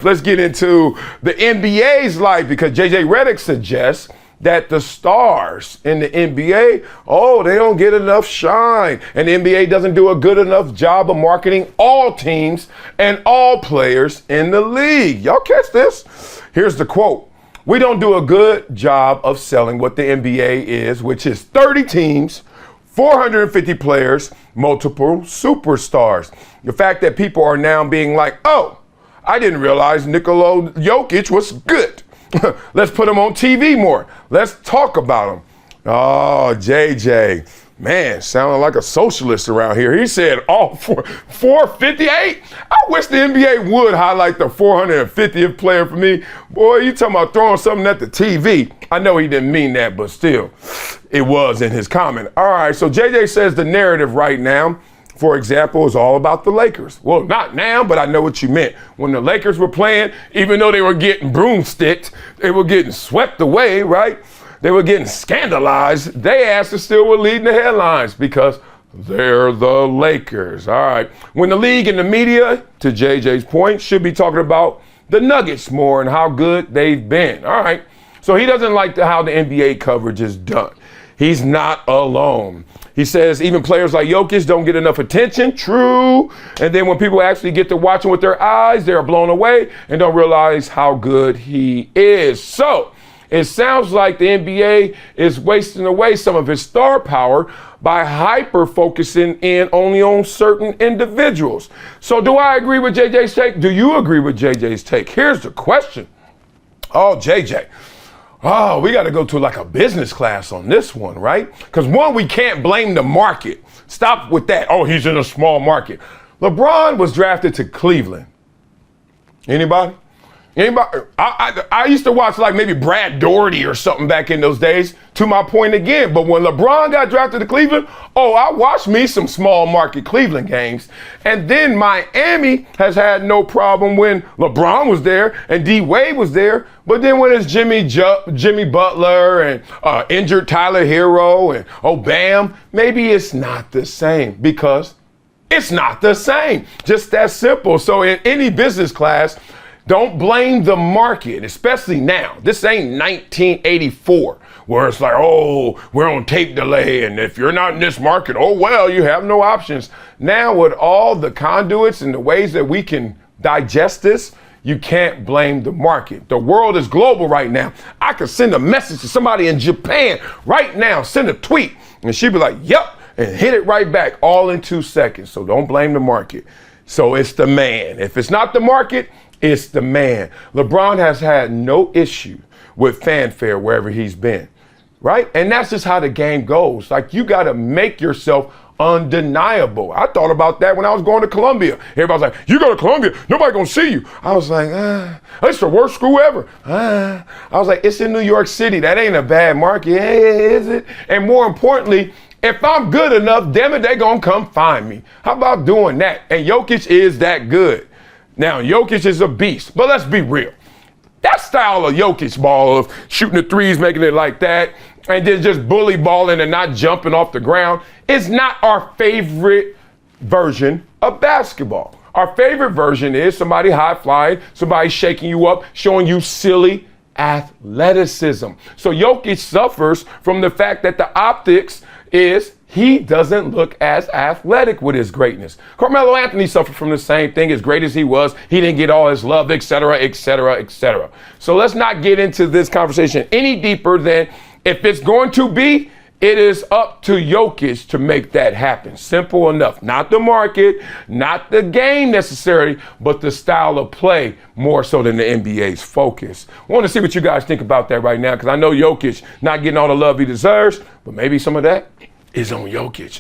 Let's get into the NBA's life because JJ Redick suggests that the stars in the NBA, they don't get enough shine. And the NBA doesn't do a good enough job of marketing all teams and all players in the league. Y'all catch this? Here's the quote. We don't do a good job of selling what the NBA is, which is 30 teams, 450 players, multiple superstars. The fact that people are now being like, I didn't realize Nikola Jokic was good. Let's put him on TV more. Let's talk about him. Oh, JJ, man, sounding like a socialist around here. He said, 458? I wish the NBA would highlight the 450th player for me. Boy, you talking about throwing something at the TV. I know he didn't mean that, but still, it was in his comment. All right, so JJ says the narrative right now, for example, is all about the Lakers. Well, not now, but I know what you meant. When the Lakers were playing, even though they were getting broomsticked, they were getting swept away, right? They were getting scandalized. They asked still were leading the headlines because they're the Lakers. All right. When the league and the media, to JJ's point, should be talking about the Nuggets more and how good they've been. All right. So he doesn't like how the NBA coverage is done. He's not alone. He says even players like Jokic don't get enough attention. True. And then when people actually get to watch him with their eyes, they're blown away and don't realize how good he is. So it sounds like the NBA is wasting away some of its star power by hyper-focusing in only on certain individuals. So do I agree with JJ's take? Do you agree with JJ's take? Here's the question. JJ. We got to go to like a business class on this one, right? Because one, we can't blame the market. Stop with that. He's in a small market. LeBron was drafted to Cleveland. Anybody? I used to watch like maybe Brad Doherty or something back in those days, to my point again. But when LeBron got drafted to Cleveland, I watched me some small market Cleveland games. And then Miami has had no problem when LeBron was there and D Wade was there. But then when it's Jimmy Butler and injured Tyler Hero and Bam, maybe it's not the same because it's not the same. Just that simple. So in any business class, don't blame the market, especially now. This ain't 1984, where it's like, we're on tape delay, and if you're not in this market, you have no options. Now, with all the conduits and the ways that we can digest this, you can't blame the market. The world is global right now. I could send a message to somebody in Japan right now, send a tweet, and she'd be like, yep, and hit it right back all in 2 seconds. So don't blame the market. So it's the man. If it's not the market, it's the man. LeBron has had no issue with fanfare wherever he's been, right? And that's just how the game goes. Like, you got to make yourself undeniable. I thought about that when I was going to Columbia. Everybody's like, you go to Columbia, nobody gonna see you. I was like, it's the worst school ever. I was like, it's in New York City. That ain't a bad market, is it? And more importantly, if I'm good enough, damn it, they gonna come find me. How about doing that? And Jokic is that good. Now, Jokic is a beast, but let's be real. That style of Jokic ball of shooting the threes, making it like that, and then just bully balling and not jumping off the ground is not our favorite version of basketball. Our favorite version is somebody high flying, somebody shaking you up, showing you silly athleticism. So Jokic suffers from the fact that the optics is he doesn't look as athletic with his greatness. Carmelo Anthony suffered from the same thing. As great as he was, he didn't get all his love, et cetera, et cetera, et cetera. So let's not get into this conversation any deeper than if it's going to be, it is up to Jokic to make that happen. Simple enough. Not the market, not the game necessarily, but the style of play more so than the NBA's focus. I want to see what you guys think about that right now, because I know Jokic not getting all the love he deserves, but maybe some of that is on Jokic.